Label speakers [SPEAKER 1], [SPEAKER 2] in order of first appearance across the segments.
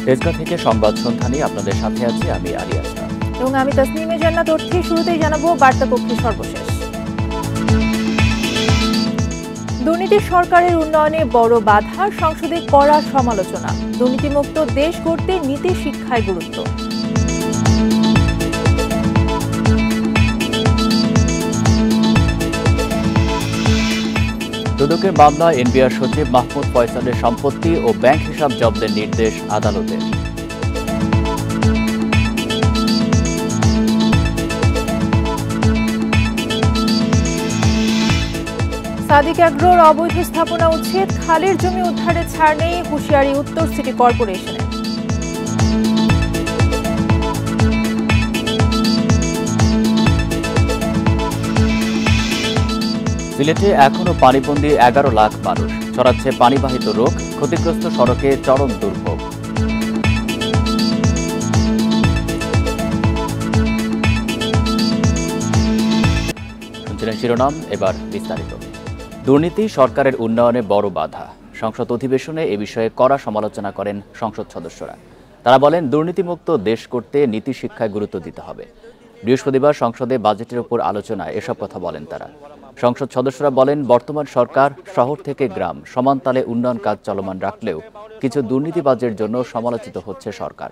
[SPEAKER 1] তেজগাঁ থেকে সংবাদ সন্ধ্যা নিয়ে আপনাদের সাথে আছি আমি আলী আসলাম
[SPEAKER 2] এবং আমি তাসনিমে জান্নাত। তথ্যে শুরুতেই জানাবো বার্তা কক্ষের সর্বশেষ। দুর্নীতি সরকারের উন্নয়নে বড় বাধা, সংসদে কড়া সমালোচনা। দুর্নীতিমুক্ত দেশ গড়তে নীতি শিক্ষায় গুরুত্ব।
[SPEAKER 1] দুদকের মামলা এনবিআর সচিব মাহমুদ ফয়সালের সম্পত্তি ও ব্যাংক হিসাব জব্দের নির্দেশ আদালতের।
[SPEAKER 2] সাদিক অ্যাগ্রোর অবৈধ স্থাপনা উচ্ছেদ, খালের জমি উদ্ধারে ছাড় নেই হুঁশিয়ারি উত্তর সিটি কর্পোরেশনের।
[SPEAKER 1] সিলেটে এখনো পানিবন্দী 11 লাখ মানুষ, ছড়াচ্ছে পানিবাহিত রোগ, ক্ষতিগ্রস্ত সড়কে চরম দুর্ভোগ। শুনছিলেন শিরোনাম, এবার বিস্তারিত। দুর্নীতি সরকারের উন্নয়নে বড় বাধা। সংসদ অধিবেশনে এ বিষয়ে কড়া সমালোচনা করেন সংসদ সদস্যরা। তারা বলেন, দুর্নীতিমুক্ত দেশ করতে নীতি শিক্ষায় গুরুত্ব দিতে হবে। বৃহস্পতিবার সংসদে বাজেটের উপর আলোচনায় এসব কথা বলেন তারা। সংসদ সদস্যরা বলেন, বর্তমান সরকার শহর থেকে গ্রাম সমান তালে উন্নয়ন কাজ চলমান রাখলেও কিছু দুর্নীতিবাজের জন্য সমালোচিত হচ্ছে সরকার।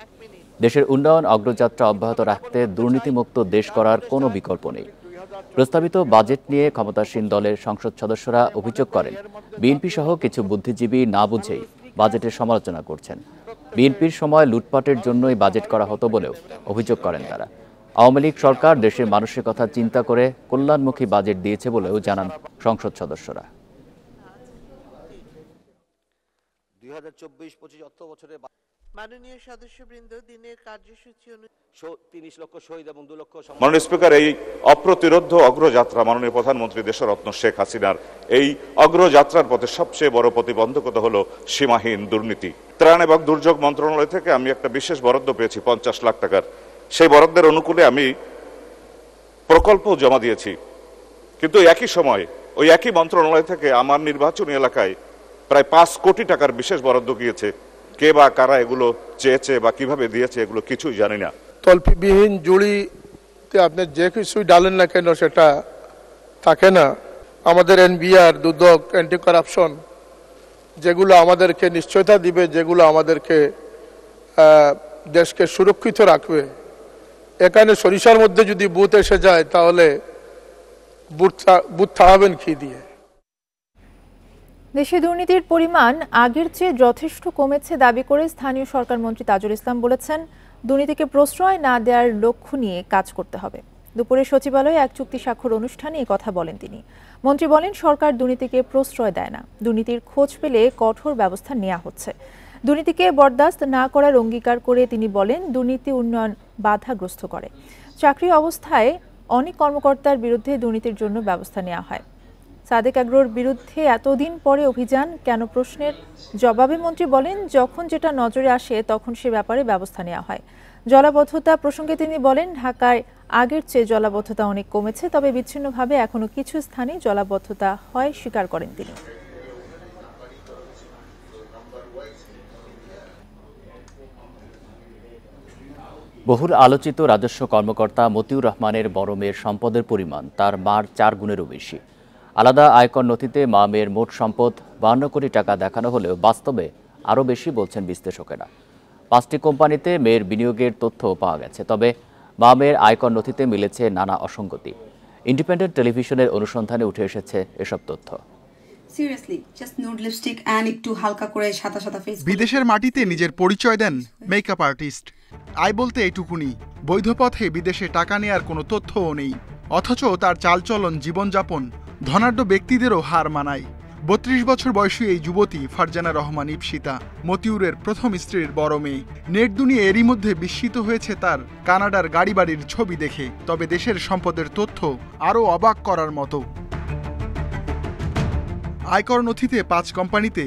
[SPEAKER 1] দেশের উন্নয়ন অগ্রযাত্রা অব্যাহত রাখতে দুর্নীতিমুক্ত দেশ করার কোনো বিকল্প নেই। প্রস্তাবিত বাজেট নিয়ে ক্ষমতাসীন দলের সংসদ সদস্যরা অভিযোগ করেন, বিএনপি সহ কিছু বুদ্ধিজীবী না বুঝেই বাজেটের সমালোচনা করছেন। বিএনপির সময় লুটপাটের জন্যই বাজেট করা হতো বলেও অভিযোগ করেন তারা। আওয়ামী লীগ সরকার দেশের মানুষের কথা চিন্তা করে কল্যাণমুখী বাজেট দিয়েছে বলেও জানান সংসদ সদস্যরা।
[SPEAKER 3] 2024-25 অর্থ বছরে
[SPEAKER 4] মাননীয় সদস্যবৃন্দ, দিনের কার্যসূচি
[SPEAKER 3] 30 লক্ষ শহীদ এবং 2 লক্ষ।
[SPEAKER 5] মাননীয় স্পিকার, এই অপ্রতিরোধ্য অগ্রযাত্রা মাননীয় প্রধানমন্ত্রী দেশরত্ন শেখ হাসিনার এই অগ্রযাত্রার পথে সবচেয়ে বড় প্রতিবন্ধকতা হলো সীমাহীন দুর্নীতি। ত্রাণ এবং দুর্যোগ মন্ত্রণালয় থেকে আমি একটা বিশেষ বরাদ্দ পেয়েছি 50 লাখ টাকার। সেই বরাদ্দের অনুকূলে আমি প্রকল্প জমা দিয়েছি, কিন্তু একই সময় ওই একই মন্ত্রণালয় থেকে আমার নির্বাচনী এলাকায় প্রায় 5 কোটি টাকার বিশেষ বরাদ্দ গিয়েছে। কে বা কারা এগুলো চেয়েছে বা কিভাবে দিয়েছে এগুলো কিছুই জানি না।
[SPEAKER 6] তল্পিবিহীন জুড়িতে আপনি যে কিছুই ডালেন না কেন সেটা থাকে না। আমাদের এনবিআর, দুদক, অ্যান্টি কারাপশন যেগুলো আমাদেরকে নিশ্চয়তা দিবে, যেগুলো আমাদেরকে দেশকে সুরক্ষিত রাখবে, এখানে সরিষার মধ্যে যদি বুথ এসে যায় তাহলে বুথ থামাবেন কি দিয়ে?
[SPEAKER 2] দেশে দুর্নীতির পরিমাণ আগের চেয়ে যথেষ্ট কমেছে দাবি করে স্থানীয় সরকার মন্ত্রী তাজুল ইসলাম বলেছেন, দুর্নীতিকে প্রশ্রয় না দেওয়ার লক্ষ্য নিয়ে কাজ করতে হবে। দুপুরে সচিবালয়ে এক চুক্তি স্বাক্ষর অনুষ্ঠানে এই কথা বলেন তিনি। মন্ত্রী বলেন, সরকার দুর্নীতিকে প্রশ্রয় দেয় না, দুর্নীতির খোঁজ পেলে কঠোর ব্যবস্থা নেওয়া হচ্ছে। দুর্নীতিকে বরদাস্ত না করার অঙ্গীকার করে তিনি বলেন, দুর্নীতি উন্নয়ন বাধাগ্রস্ত করে। চাকরি অবস্থায় অনেক কর্মকর্তার বিরুদ্ধে দুর্নীতির জন্য ব্যবস্থা নেওয়া হয়। সাদিক অ্যাগ্রোর বিরুদ্ধে এতদিন পরে অভিযান কেন প্রশ্নের জবাবে মন্ত্রী বলেন, যখন যেটা নজরে আসে তখন সে ব্যাপারে ব্যবস্থা নেওয়া হয়। জলাবদ্ধতা প্রসঙ্গে তিনি বলেন, ঢাকায় আগের চেয়ে জলাবদ্ধতা অনেক কমেছে, তবে বিচ্ছিন্নভাবে এখনো কিছু স্থানে জলাবদ্ধতা হয় স্বীকার করেন তিনি।
[SPEAKER 1] বহুল আলোচিত রাজস্ব কর্মকর্তা মতিউর রহমানের বড় মেয়ের সম্পদের পরিমাণ তার মার 4 গুণেরও বেশি। আলাদা আয়কর নথিতে মা মেয়ের মোট সম্পদ 52 কোটি টাকা দেখানো হলেও বাস্তবে আরও বেশি বলছেন বিশ্লেষকেরা। 5টি কোম্পানিতে মেয়ের বিনিয়োগের তথ্য পাওয়া গেছে, তবে মা মেয়ের আয়কর নথিতে মিলেছে নানা অসঙ্গতি। ইন্ডিপেন্ডেন্ট টেলিভিশনের অনুসন্ধানে উঠে এসেছে এসব তথ্য।
[SPEAKER 7] বিদেশের মাটিতে নিজের পরিচয় দেন মেকআপ আর্টিস্ট। আয় বলতে এইটুকুনি, বৈধ পথে বিদেশে টাকা নেয়ার কোনো তথ্যও নেই। অথচ তার চালচলন, জীবনযাপন ধনাঢ্য ব্যক্তিদেরও হার মানায়। 32 বছর বয়সী এই যুবতী ফারজানা রহমান ইপসিতা, মতিউরের প্রথম স্ত্রীর বড় মেয়ে। নেট দুনিয়া এরই মধ্যে বিস্মিত হয়েছে তার কানাডার গাড়ি বাড়ির ছবি দেখে। তবে দেশের সম্পদের তথ্য আরও অবাক করার মতো। আয়কর নথিতে 5 কোম্পানিতে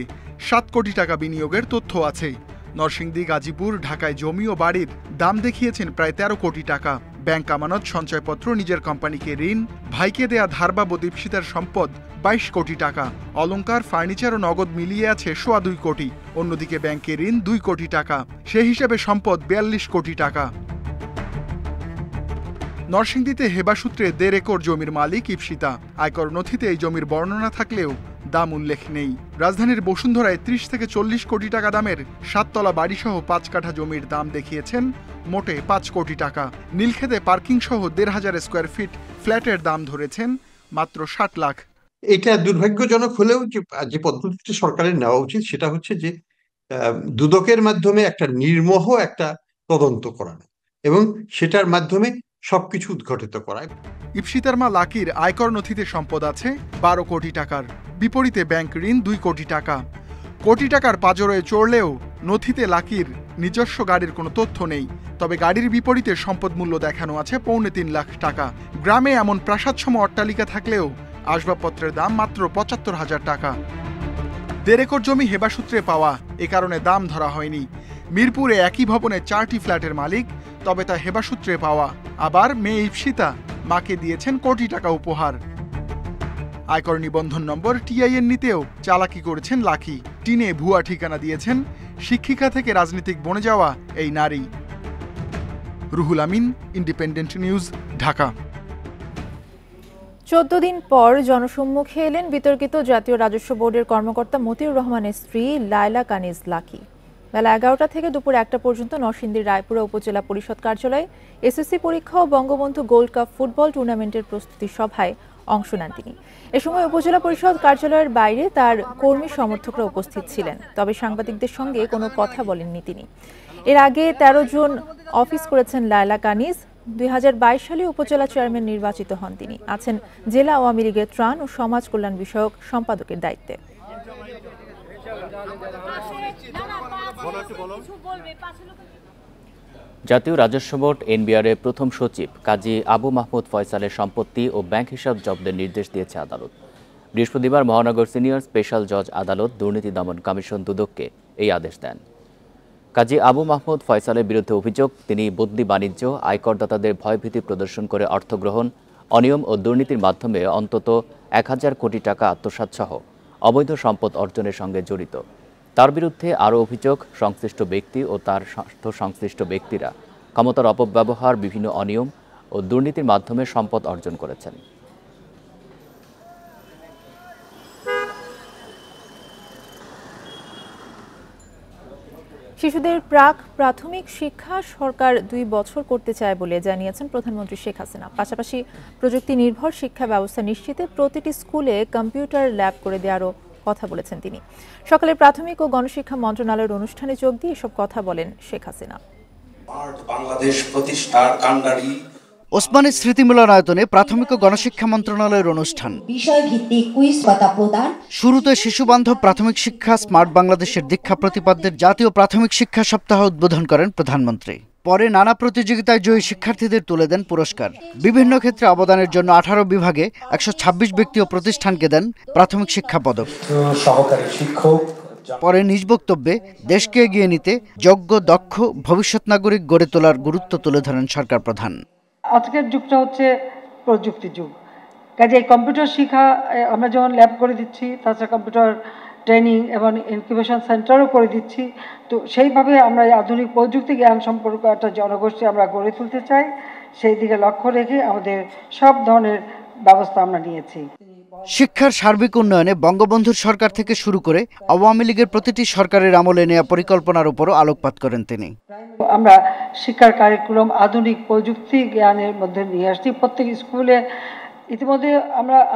[SPEAKER 7] 7 কোটি টাকা বিনিয়োগের তথ্য আছে। নরসিংদী, গাজীপুর, ঢাকায় জমি ও বাড়ির দাম দেখিয়েছেন প্রায় 13 কোটি টাকা। ব্যাংক আমানত, সঞ্চয়পত্র, নিজের কোম্পানিকে ঋণ, ভাইকে দেয়া ধার বাবদ ইপসিতার সম্পদ 22 কোটি টাকা। অলংকার, ফার্নিচার ও নগদ মিলিয়ে আছে 2.25 কোটি। অন্যদিকে ব্যাংকে ঋণ 2 কোটি টাকা। সে হিসেবে সম্পদ 42 কোটি টাকা। নরসিংদীতে হেবাসূত্রে 1.5 একর জমির মালিক ইপসিতা। আয়কর নথিতে এই জমির বর্ণনা থাকলেও দাম উল্লেখ নেই। রাজধানীর বসুন্ধরায় 30 থেকে 40 কোটি টাকা দামের 7 তলা বাড়িসহ 5 কাঠা জমির দাম দেখিয়েছেন মোটে 5 কোটি টাকা। নীলক্ষেতে পার্কিং সহ 1,500 স্কোয়ার ফিট ফ্ল্যাটের দাম ধরেছেন মাত্র 60 লাখ।
[SPEAKER 8] এটা দুর্ভাগ্যজনক হলেও যে পদ্ধতিটি সরকারের নেওয়া উচিত সেটা হচ্ছে যে দুদকের মাধ্যমে একটা নির্মোহ একটা তদন্ত করানো এবং সেটার মাধ্যমে সবকিছু উদ্ঘাটিত করা।
[SPEAKER 7] ইপসিতার মা লাকির আয়কর নথিতে সম্পদ আছে 12 কোটি টাকার। বিপরীতে ব্যাংক ঋণ 2 কোটি টাকা। কোটি টাকার পাজরে চড়লেও নথিতে লাকির নিজস্ব গাড়ির কোনো তথ্য নেই। তবে গাড়ির বিপরীতে সম্পদ মূল্য দেখানো আছে 3.25 লাখ টাকা। গ্রামে এমন প্রাসাদসম অট্টালিকা থাকলেও আসবাবপত্রের দাম মাত্র 75,000 টাকা। 1.5 একর জমি হেবাসূত্রে পাওয়া, এ কারণে দাম ধরা হয়নি। মিরপুরে একই ভবনে 4টি ফ্ল্যাটের মালিক, তবে তা হেবাসূত্রে পাওয়া। আবার মেয়ে ইপসিতা মাকে দিয়েছেন কোটি টাকা উপহার। আয়কর নিবন্ধন নম্বর TIN নিতেও চালাকি করেছেন লাকি। টিনে ভুয়া ঠিকানা দিয়েছেন। শিক্ষিকা থেকে রাজনীতিক বনে যাওয়া এই নারী। Ruhul Amin, independent News, Dhaka.
[SPEAKER 2] 14 দিন পর জনসম্মুখে এলেন বিতর্কিত জাতীয় রাজস্ব বোর্ডের কর্মকর্তা মতিউর রহমানের স্ত্রী লায়লা কানিজ লাকি। বেলা 11টা থেকে দুপুর 1টা পর্যন্ত নরসিংদীর রায়পুরা উপজেলা পরিষদ কার্যালয়ে SSC পরীক্ষা ও বঙ্গবন্ধু গোল্ড কাপ ফুটবল টুর্নামেন্টের প্রস্তুতি সভায় অংশ নেন তিনি। এ সময় উপজেলা পরিষদ কার্যালয়ের বাইরে তার কর্মী সমর্থকরা উপস্থিত ছিলেন, তবে সাংবাদিকদের সঙ্গে কোনো কথা বলেননি তিনি। এর আগে 13 জুন অফিস করেছেন লায়লা কানিজ। 2022 সালে উপজেলা চেয়ারম্যান নির্বাচিত হন তিনি। আছেন জেলা আওয়ামী লীগের ত্রাণ ও সমাজ কল্যাণ বিষয়ক সম্পাদকের দায়িত্বে।
[SPEAKER 1] জাতীয় রাজস্ব বোর্ড NBR এর প্রথম সচিব কাজী আবু মাহমুদ ফয়সালের সম্পত্তি ও ব্যাংক হিসাব জব্দের নির্দেশ দিয়েছে আদালত। বৃহস্পতিবার মহানগর সিনিয়র স্পেশাল জজ আদালত দুর্নীতি দমন কমিশন দুদককে এই আদেশ দেন। কাজী আবু মাহমুদ ফয়সালের বিরুদ্ধে অভিযোগ, তিনি বদলি বাণিজ্য, আয়করদাতাদের ভয়ভীতি প্রদর্শন করে অর্থ গ্রহণ, অনিয়ম ও দুর্নীতির মাধ্যমে অন্তত 1000 কোটি টাকা আত্মসাৎ সহ অবৈধ সম্পদ অর্জনের সঙ্গে জড়িত। তার বিরুদ্ধে আরও অভিযোগ, সংশ্লিষ্ট ব্যক্তি ও তার সংশ্লিষ্ট ব্যক্তিরা ক্ষমতার অপব্যবহার, বিভিন্ন অনিয়ম ও দুর্নীতির মাধ্যমে সম্পদ অর্জন করেছেন।
[SPEAKER 2] শিশুদের প্রাথমিক শিক্ষা সরকার 2 বছর করতে চায় বলে জানিয়েছেন প্রধানমন্ত্রী শেখ হাসিনা। পাশাপাশি প্রযুক্তি নির্ভর শিক্ষা ব্যবস্থা নিশ্চিতে প্রতিটি স্কুলে কম্পিউটার ল্যাব করে দেওয়ারও কথা বলেছেন তিনি। সকালে প্রাথমিক ও গণশিক্ষা মন্ত্রণালয়ের অনুষ্ঠানে যোগ দিয়ে এসব কথা বলেন শেখ হাসিনা।
[SPEAKER 9] বাংলাদেশ প্রতিষ্ঠার কাণ্ডারি
[SPEAKER 10] ওসমানী স্মৃতি মিলনায়তনে প্রাথমিক ও গণশিক্ষা মন্ত্রণালয়ের অনুষ্ঠান।
[SPEAKER 11] বিষয়ভিত্তিক কুইজ কথা প্রদান।
[SPEAKER 10] শুরুতে শিশুবান্ধব প্রাথমিক শিক্ষা স্মার্ট বাংলাদেশের দীক্ষা প্রতিপাদ্যের জাতীয় প্রাথমিক শিক্ষা সপ্তাহ উদ্বোধন করেন প্রধানমন্ত্রী। পরে নানা প্রতিযোগিতায় জয়ী শিক্ষার্থীদের তুলে দেন পুরস্কার। বিভিন্ন ক্ষেত্রে অবদানের জন্য 18 বিভাগে 126 ব্যক্তি ও প্রতিষ্ঠানকে দেন প্রাথমিক শিক্ষা পদক।
[SPEAKER 9] সহকারী শিক্ষক
[SPEAKER 10] পরে নিজ বক্তব্যে দেশকে এগিয়ে নিতে যোগ্য, দক্ষ ভবিষ্যৎ নাগরিক গড়ে তোলার গুরুত্ব তুলে ধরেন সরকার প্রধান।
[SPEAKER 12] আজকের যুগটা হচ্ছে প্রযুক্তি যুগ, কাজে কম্পিউটার শিক্ষা আমরা যেমন ল্যাব করে দিচ্ছি, তাছাড়া কম্পিউটার ট্রেনিং এবং ইনকিউবেশন সেন্টারও করে দিচ্ছি। তো সেইভাবে আমরা আধুনিক প্রযুক্তি জ্ঞান সম্পর্ক একটা জনগোষ্ঠী আমরা গড়ে তুলতে চাই। সেই দিকে লক্ষ্য রেখে আমাদের সব ধরনের ব্যবস্থা আমরা নিয়েছি।
[SPEAKER 10] শিক্ষার সার্বিক উন্নয়নে বঙ্গবন্ধুর সরকার থেকে শুরু করে আওয়ামী লীগের প্রতিটি সরকারের আমলে নেওয়া পরিকল্পনার উপরও আলোকপাত করেন তিনি।
[SPEAKER 12] আমরা শিক্ষার কারিকুলাম আধুনিক প্রযুক্তি জ্ঞানের মধ্যে নিয়ে আসছি প্রত্যেক স্কুলে। ইতিমধ্যে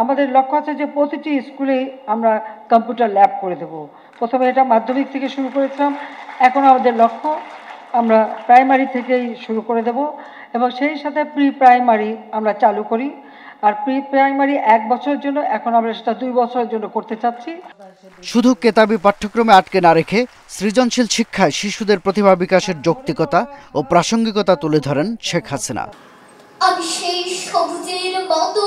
[SPEAKER 12] আমাদের লক্ষ্য আছে যে প্রতিটি স্কুলেই আমরা কম্পিউটার ল্যাব করে দেব। প্রথমে এটা মাধ্যমিক থেকে শুরু করেছিলাম, এখন আমাদের লক্ষ্য আমরা প্রাইমারি থেকেই শুরু করে দেব এবং সেই সাথে প্রি প্রাইমারি আমরা চালু করি। আর প্রি প্রাইমারি 1 বছরের জন্য, এখন আমরা সেটা 2 বছরের জন্য করতে চাচ্ছি।
[SPEAKER 10] শুধু কেতাবি পাঠ্যক্রমে আটকে না রেখে সৃজনশীল শিক্ষায় শিশুদের প্রতিভা বিকাশের যৌক্তিকতা ও প্রাসঙ্গিকতা তুলে ধরেন শেখ হাসিনা।
[SPEAKER 11] আমি সেই সবুজের মতো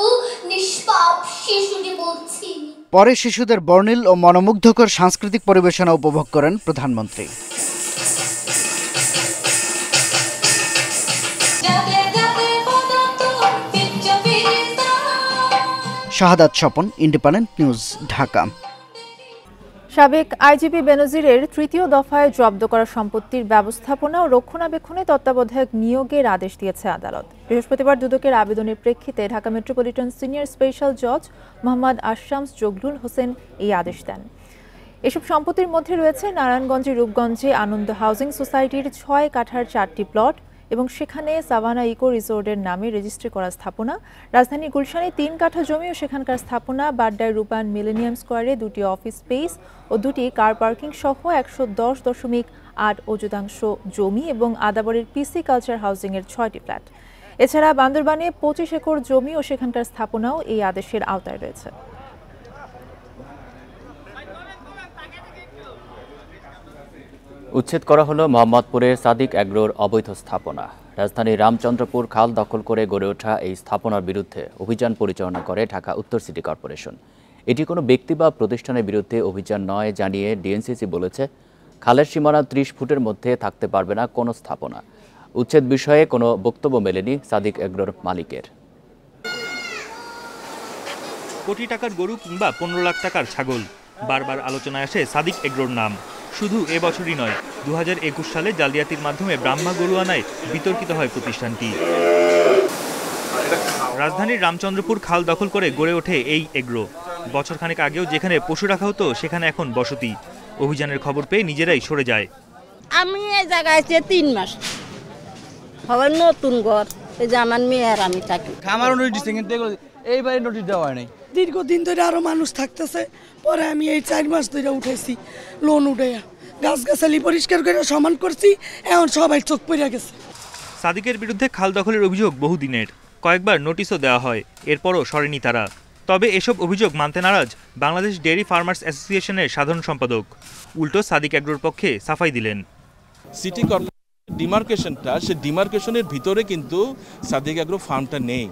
[SPEAKER 11] নিষ্পাপ শিশুটি বলছি।
[SPEAKER 10] পরে শিশুদের বর্ণিল ও মনোমুগ্ধকর সাংস্কৃতিক পরিবেশনা উপভোগ করেন প্রধানমন্ত্রী। শাহাদাত স্বপন, ইন্ডিপেন্ডেন্ট নিউজ, ঢাকা।
[SPEAKER 2] সাবেক আইজিপি বেনজিরের তৃতীয় দফায় জব্দ করা সম্পত্তির ব্যবস্থাপনা ও রক্ষণাবেক্ষণে তত্ত্বাবধায়ক নিয়োগের আদেশ দিয়েছে আদালত। বৃহস্পতিবার দুদকের আবেদনের প্রেক্ষিতে ঢাকা মেট্রোপলিটন সিনিয়র স্পেশাল জজ মোহাম্মদ আশামস জগলুল হোসেন এই আদেশ দেন। এসব সম্পত্তির মধ্যে রয়েছে নারায়ণগঞ্জে রূপগঞ্জে আনন্দ হাউজিং সোসাইটির 6 কাঠার 4টি প্লট এবং সেখানে সাভানা ইকো রিসোর্টের নামে রেজিস্ট্রি করা স্থাপনা, রাজধানী গুলশানে 3 কাঠা জমি ও সেখানকার স্থাপনা, বাড্ডায় রূপায়ণ মিলেনিয়াম স্কোয়ারে 2টি অফিস স্পেস ও 2টি কার পার্কিং সহ 110.8 অযুতাংশ জমি এবং আদাবরের পিসি কালচার হাউজিংয়ের 6টি ফ্ল্যাট। এছাড়া বান্দরবানে 25 একর জমি ও সেখানকার স্থাপনাও এই আদেশের আওতায় রয়েছে।
[SPEAKER 1] উচ্ছেদ করা হলো মোহাম্মদপুরের সাদিক অ্যাগ্রোর অবৈধ স্থাপনা। রাজধানীর রামচন্দ্রপুর খাল দখল করে গড়ে ওঠা এই স্থাপনার বিরুদ্ধে অভিযান পরিচালনা করে ঢাকা উত্তর সিটি কর্পোরেশন। এটি কোনো ব্যক্তি বা প্রতিষ্ঠানের বিরুদ্ধে অভিযান নয় জানিয়ে ডিএনসিসি বলেছে, খালের সীমানা 30 ফুটের মধ্যে থাকতে পারবে না কোনো স্থাপনা। উচ্ছেদ বিষয়ে কোনো বক্তব্য মেলেনি সাদিক অ্যাগ্রোর মালিকের।
[SPEAKER 13] কোটি টাকার গরু কিংবা 15 লাখ টাকার ছাগল, বারবার আলোচনায় আসে সাদিক এগ্রোর নাম। শুধু এবছরই নয়, 2021 সালে জালিয়াতির মাধ্যমে ব্রাহ্মা গরু আনায় বিতর্কিত হয় প্রতিষ্ঠানটি। রাজধানীর রামচন্দ্রপুর খাল দখল করে গড়ে ওঠে এই এগ্রো। বছরখানেক আগেও যেখানে পশু রাখা হতো সেখানে এখন বসতি। অভিযানের খবর পেয়ে নিজেরাই সরে যায়।
[SPEAKER 14] আমি এই জায়গায় 3 মাস হবে, নতুন ঘর, এই যে আমার মেয়ে আর আমি থাকি।
[SPEAKER 15] আমার নোটিশ কিন্তু এইবারে নোটিশ দেওয়া হয় নাই।
[SPEAKER 16] দীর্ঘদিন ধরে আরো মানুষ থাকতেছে, পরে আমি এই 4 মাস ধরে উঠেছি লোন উঠে গাছগাছালি পরিষ্কার করে সমান করছি, এখন সবাই চোখ পড়ে গেছে।
[SPEAKER 13] সাদিকের বিরুদ্ধে খাল দখলের অভিযোগ বহুদিনের, কয়েকবার নোটিশও দেওয়া হয়, এরপরও সরেনি তারা। তবে এসব অভিযোগ মানতে নারাজ বাংলাদেশ ডেয়ারি ফার্মার্স অ্যাসোসিয়েশনের সাধারণ সম্পাদক। উল্টো সাদিক অ্যাগ্রোর পক্ষে সাফাই দিলেন।
[SPEAKER 17] সিটি কর্পোরেশন ডিমার্কেশনটা, সে ডিমার্কেশনের ভিতরে কিন্তু সাদিক অ্যাগ্রো ফার্মটা নেই।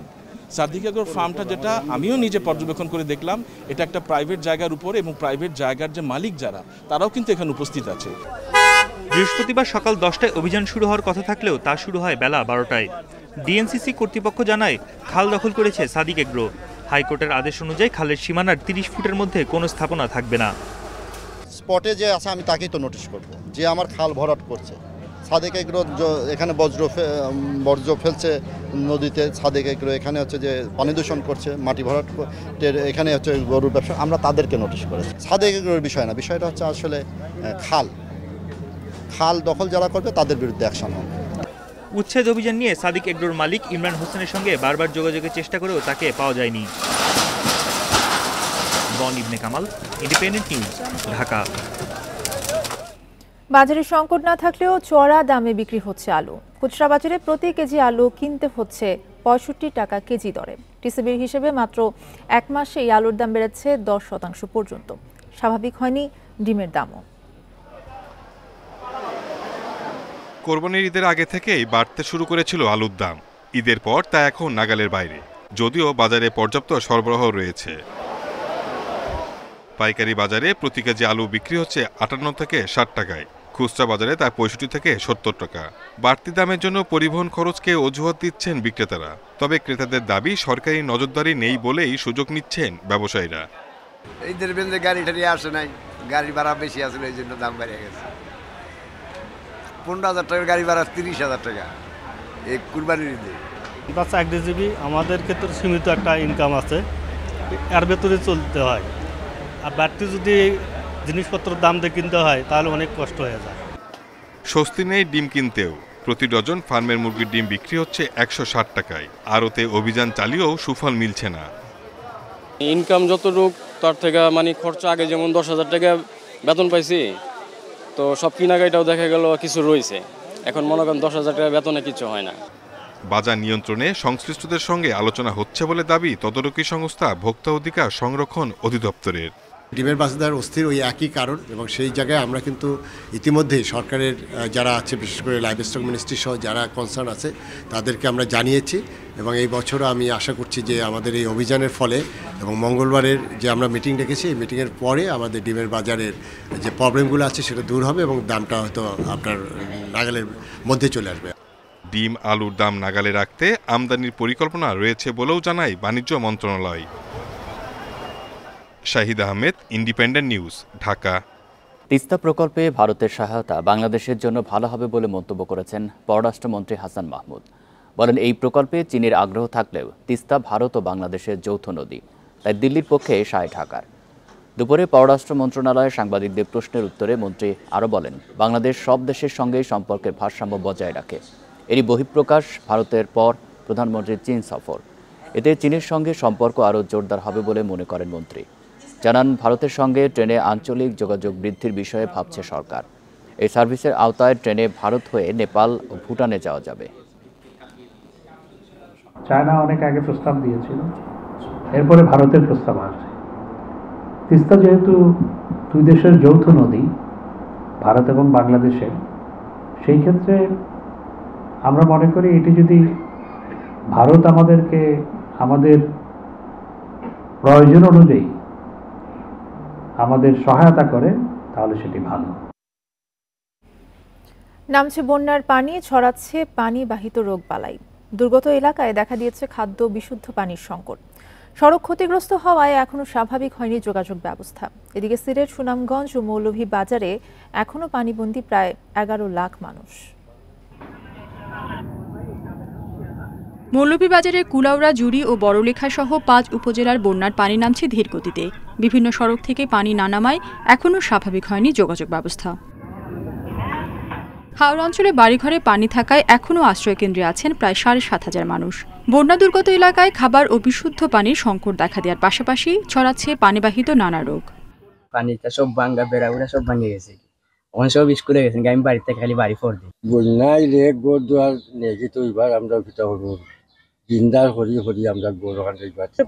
[SPEAKER 17] সাদিক অ্যাগ্রো ফার্মটা, যেটা আমিও নিজে পর্যবেক্ষণ করে দেখলাম, এটা একটা প্রাইভেট জায়গার উপরে, এবং প্রাইভেট জায়গার যে মালিক যারা, তারাও কিন্তু এখানে উপস্থিত আছে।
[SPEAKER 13] বৃহস্পতিবার সকাল 10টায় অভিযান শুরু হওয়ার কথা থাকলেও তা শুরু হয় বেলা 12টায়। ডিএনসিসি কর্তৃপক্ষ জানায়, খাল দখল করেছে সাদিক এগ্রো। হাইকোর্টের আদেশ অনুযায়ী খালের সীমানার 30 ফুটের মধ্যে কোনো স্থাপনা থাকবে না।
[SPEAKER 18] স্পটে যে আছে আমি তাকেই তো নোটিশ করব, যে আমার খাল ভরাট করছে। সাদিক এগ্রো এখানে বর্জ্য ফেলছে নদীতে, সাদিক এগ্রো এখানে হচ্ছে যে পানি দূষণ করছে, মাটি ভরাট, এখানে হচ্ছে গরুর ব্যবসা, আমরা তাদেরকে নোটিশ করেছি। সাদিক এগ্রোর বিষয় না, বিষয়টা হচ্ছে আসলে খাল দখল যারা করবে তাদের বিরুদ্ধে অ্যাকশন হবে।
[SPEAKER 13] উচ্ছেদ অভিযান নিয়ে সাদিক এগ্রোর মালিক ইমরান হোসেনের সঙ্গে বারবার যোগাযোগের চেষ্টা করেও তাকে পাওয়া যায়নি। বন ইবনে কামাল, ইন্ডিপেন্ডেন্ট নিউজ, ঢাকা।
[SPEAKER 2] বাজারে সংকট না থাকলেও চড়া দামে বিক্রি হচ্ছে আলু। খুচরা বাজারে প্রতি কেজি আলু কিনতে হচ্ছে 65 টাকা কেজি দরে। টিসিবির হিসেবে মাত্র 1 মাসে এই আলুর দাম বেড়েছে 10% পর্যন্ত। স্বাভাবিক হয়নি ডিমের দামও।
[SPEAKER 19] কোরবানির ঈদের আগে থেকেই বাড়তে শুরু করেছিল আলুর দাম। ঈদের পর তা এখন নাগালের বাইরে, যদিও বাজারে পর্যাপ্ত সরবরাহ রয়েছে। পাইকারি বাজারে প্রতি কেজি আলু বিক্রি হচ্ছে 58 থেকে 60 টাকায়, খুচরা বাজারে তা 65 থেকে 70 টাকা। বাড়তি দামের জন্য পরিবহন খরচকে অজুহাত দিচ্ছেন বিক্রেতারা। তবে ক্রেতাদের দাবি, সরকারি নজরদারি নেই বলেই সুযোগ নিচ্ছেন ব্যবসায়ীরা।
[SPEAKER 20] ঈদের বেঁধে গাড়ি টাড়ি আসে নাই, গাড়ি ভাড়া বেশি আসলে এই জন্য দাম বেড়ে গেছে। 15,000 টাকার গাড়ি ভাড়া 30,000 টাকা এই কুরবানির ঈদে।
[SPEAKER 21] বাচ্চা চাকরিজীবী, আমাদের ক্ষেত্রে সীমিত একটা ইনকাম আছে, এর ভেতরে চলতে হয়। আর বাড়তি যদি জিনিসপত্রের দাম দিয়ে কিনতে হয় তাহলে অনেক কষ্ট হয়ে যায়।
[SPEAKER 19] স্বস্তি নেই ডিম কিনতেও। প্রতি ডজন ফার্মের মুরগির ডিম বিক্রি হচ্ছে 160 টাকায়। আড়তে অভিযান চালিয়েও সুফল মিলছে না।
[SPEAKER 22] ইনকাম যতটুক তার থেকে মানে খরচা, আগে যেমন 10,000 টাকা বেতন পাইছি, তো সব কিনাকাটাও দেখা গেল কিছু রয়েছে। এখন মনে করেন 10,000 টাকা বেতনে কিছু হয় না।
[SPEAKER 19] বাজার নিয়ন্ত্রণে সংশ্লিষ্টদের সঙ্গে আলোচনা হচ্ছে বলে দাবি তদারকি সংস্থা ভোক্তা অধিকার সংরক্ষণ অধিদপ্তরের।
[SPEAKER 23] ডিমের বাজার অস্থির ওই একই কারণ, এবং সেই জায়গায় আমরা কিন্তু ইতিমধ্যেই সরকারের যারা আছে, বিশেষ করে লাইভস্টক মিনিস্ট্রি সহ যারা কনসার্ন আছে তাদেরকে আমরা জানিয়েছি, এবং এই বছরও আমি আশা করছি যে আমাদের এই অভিযানের ফলে এবং মঙ্গলবারের যে আমরা মিটিং রেখেছি, এই মিটিংয়ের পরে আমাদের ডিমের বাজারের যে প্রবলেমগুলো আছে সেটা দূর হবে এবং দামটা হয়তো আপনার নাগালের মধ্যে চলে আসবে।
[SPEAKER 19] ডিম আলুর দাম নাগালে রাখতে আমদানির পরিকল্পনা রয়েছে বলেও জানায় বাণিজ্য মন্ত্রণালয়। Shahid Ahmed, Independent News, Dhaka.
[SPEAKER 1] তিস্তা প্রকল্পে ভারতের সহায়তা বাংলাদেশের জন্য ভালো হবে বলে মন্তব্য করেছেন পররাষ্ট্রমন্ত্রী হাসান মাহমুদ। বলেন, এই প্রকল্পে চীনের আগ্রহ থাকলেও তিস্তা ভারত ও বাংলাদেশের যৌথ নদী, তাই দিল্লির পক্ষে সায় ঢাকার। দুপুরে পররাষ্ট্র মন্ত্রণালয়ে সাংবাদিকদের প্রশ্নের উত্তরে মন্ত্রী আরও বলেন, বাংলাদেশ সব দেশের সঙ্গেই সম্পর্কের ভারসাম্য বজায় রাখে। এরই বহিঃপ্রকাশ ভারতের পর প্রধানমন্ত্রীর চীন সফর। এতে চীনের সঙ্গে সম্পর্ক আরও জোরদার হবে বলে মনে করেন মন্ত্রী। জানান, ভারতের সঙ্গে ট্রেনে আঞ্চলিক যোগাযোগ বৃদ্ধির বিষয়ে ভাবছে সরকার। এই সার্ভিসের আওতায় ট্রেনে ভারত হয়ে নেপাল ও ভুটানে যাওয়া যাবে।
[SPEAKER 3] চায়না অনেক আগে প্রস্তাব দিয়েছিল, এরপরে ভারতের প্রস্তাব আসছে। তিস্তা যেহেতু দুই দেশের যৌথ নদী, ভারত এবং বাংলাদেশের, সেই ক্ষেত্রে আমরা মনে করি এটি যদি ভারত আমাদেরকে আমাদের প্রয়োজন অনুযায়ী আমাদের সহায়তা করে তাহলে সেটি ভালো।
[SPEAKER 2] নামছে বন্যার পানি, ছড়াচ্ছে পানিবাহিত রোগবালাই। দুর্গত এলাকায় দেখা দিয়েছে খাদ্য বিশুদ্ধ পানির সংকট। সড়ক ক্ষতিগ্রস্ত হওয়ায় এখনও স্বাভাবিক হয়নি যোগাযোগ ব্যবস্থা। এদিকে সিলেট, সুনামগঞ্জ ও মৌলভীবাজারে এখনও পানিবন্দী প্রায় 11 লাখ মানুষ।
[SPEAKER 4] মৌলভীবাজারের কুলাউড়া, জুড়ি ও বড়লেখা সহ 5 উপজেলার বন্যার পানি নামছে ধীর গতিতে। বিভিন্ন সড়ক থেকে পানি না নামায় এখনও স্বাভাবিক হয়নি যোগাযোগ ব্যবস্থা। হাওড়া অঞ্চলে বাড়িঘরে পানি থাকায় এখনও আশ্রয়কেন্দ্রে আছেন প্রায় 7,500 মানুষ। বন্যা দুর্গত এলাকায় খাবার ও বিশুদ্ধ পানির সংকট দেখা দেওয়ার পাশাপাশি ছড়াচ্ছে পানিবাহিত নানা রোগ।
[SPEAKER 5] পানিটা সব ভাঙ্গা, বেড়াউড়া সব ভাঙে গেছে, সব স্কুলে গেছেন, আমি বাড়িতে খালি বাড়ি ফোর দিই।
[SPEAKER 24] বন্যায় লেক গোর দুয়ার লেগে তো এবার আমরা ভিটা হবো জিন্দার হরি হরি আমরা গোর ওখানে।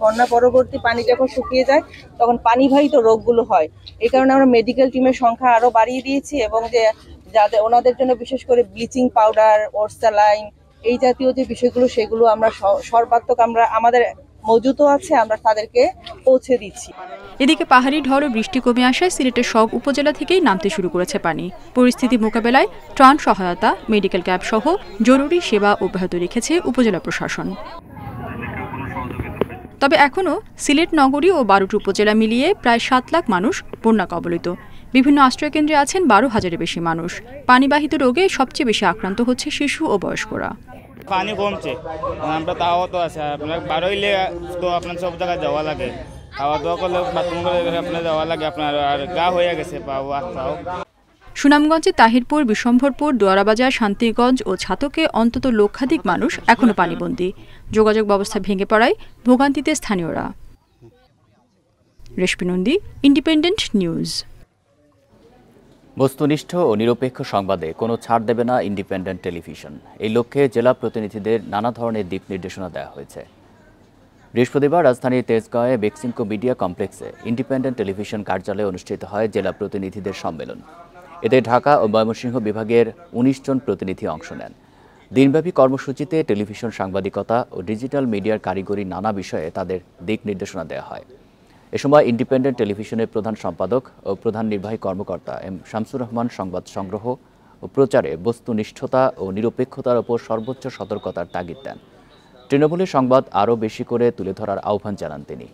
[SPEAKER 25] বন্যা পরবর্তী পানি যখন শুকিয়ে যায় তখন পানিবাহিত রোগগুলো হয়। এই কারণে আমরা মেডিকেল টিমের সংখ্যা আরো বাড়িয়ে দিয়েছি এবং যে যাদের ওনাদের জন্য বিশেষ করে ব্লিচিং পাউডার, ওরসালাইন, এই জাতীয় যে বিষয়গুলো সেগুলো আমরা সর্বাত্মক আমরা আমাদের মজুত আছে, আমরা তাদেরকে পৌঁছে দিচ্ছি।
[SPEAKER 4] এদিকে পাহাড়ি ঢল ও বৃষ্টি কমে আসায় সিলেটের সব উপজেলা থেকেই নামতে শুরু করেছে পানি। পরিস্থিতি মোকাবেলায় ত্রাণ সহায়তা, মেডিকেল ক্যাম্প সহ জরুরি সেবা অব্যাহত রেখেছে উপজেলা প্রশাসন। তবে এখনও সিলেট নগরী ও 12টি উপজেলা মিলিয়ে প্রায় 7 লাখ মানুষ বন্যা কবলিত। বিভিন্ন আশ্রয়কেন্দ্রে আছেন 12,000-এর বেশি মানুষ। পানিবাহিত রোগে সবচেয়ে বেশি আক্রান্ত হচ্ছে শিশু ও বয়স্করা।
[SPEAKER 26] পানি কমছে, আমরা তাও তো আছে, আপনার বারোইলে তো আপনার সব জায়গায় যাওয়া লাগে, খাওয়া দাওয়া করলে বাথরুম করে আপনার যাওয়া লাগে, আপনার আর গা হয়ে গেছে পাও।
[SPEAKER 4] সুনামগঞ্জে তাহিরপুর, বিশম্ভরপুর, দোয়ারাবাজার, শান্তিগঞ্জ ও ছাতকে অন্তত লক্ষাধিক মানুষ এখনও পানিবন্দী। যোগাযোগ ব্যবস্থা ভেঙে পড়ায় ভোগান্তিতে স্থানীয়রা। রেশমি নন্দী, ইন্ডিপেন্ডেন্ট নিউজ।
[SPEAKER 1] বস্তুনিষ্ঠ ও নিরপেক্ষ সংবাদে কোনো ছাড় দেবে না ইন্ডিপেন্ডেন্ট টেলিভিশন। এই লক্ষ্যে জেলা প্রতিনিধিদের নানা ধরনের দিক নির্দেশনা দেওয়া হয়েছে। বৃহস্পতিবার রাজধানীর তেজগাঁওয়ে বেক্সিমকো মিডিয়া কমপ্লেক্সে ইন্ডিপেন্ডেন্ট টেলিভিশন কার্যালয়ে অনুষ্ঠিত হয় জেলা প্রতিনিধিদের সম্মেলন। এতে ঢাকা ও ময়মনসিংহ বিভাগের 19 জন প্রতিনিধি অংশ নেন। দিনব্যাপী কর্মসূচিতে টেলিভিশন সাংবাদিকতা ও ডিজিটাল মিডিয়ার কারিগরি নানা বিষয়ে তাদের দিক নির্দেশনা দেওয়া হয়। এ সময় ইন্ডিপেন্ডেন্ট টেলিভিশনের প্রধান সম্পাদক ও প্রধান নির্বাহী কর্মকর্তা এম শামসুর রহমান সংবাদ সংগ্রহ ও প্রচারে বস্তুনিষ্ঠতা ও নিরপেক্ষতার ওপর সর্বোচ্চ সতর্কতার তাগিদ দেন। তৃণমূলের সংবাদ আরও বেশি করে তুলে ধরার আহ্বান জানান তিনি।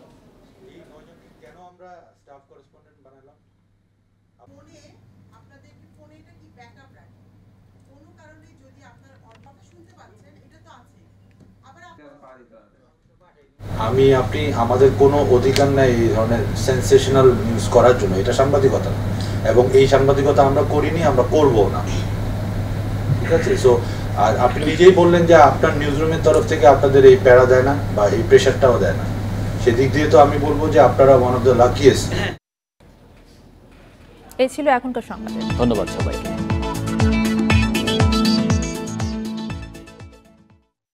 [SPEAKER 27] আপনি আমাদের কোনো অধিকার নেই এই ধরনের সেন্সেশনাল নিউজ করার জন্য, এটা সাংবাদিকতা এবং এই সাংবাদিকতা আমরা করিনি, আমরা করবো না, ঠিক আছে? সো আর আপনি নিজেই বললেন যে আপনার নিউজ রুমের তরফ থেকে আপনাদের এই প্যারা দেয় না বা এই প্রেশারটাও দেয় না, সেদিক দিয়ে তো আমি বলবো যে আপনারা ওয়ান অফ দ্য লাকিয়েস্ট।
[SPEAKER 2] এই ছিল এখনকার সংবাদ।
[SPEAKER 1] ধন্যবাদ সবাইকে।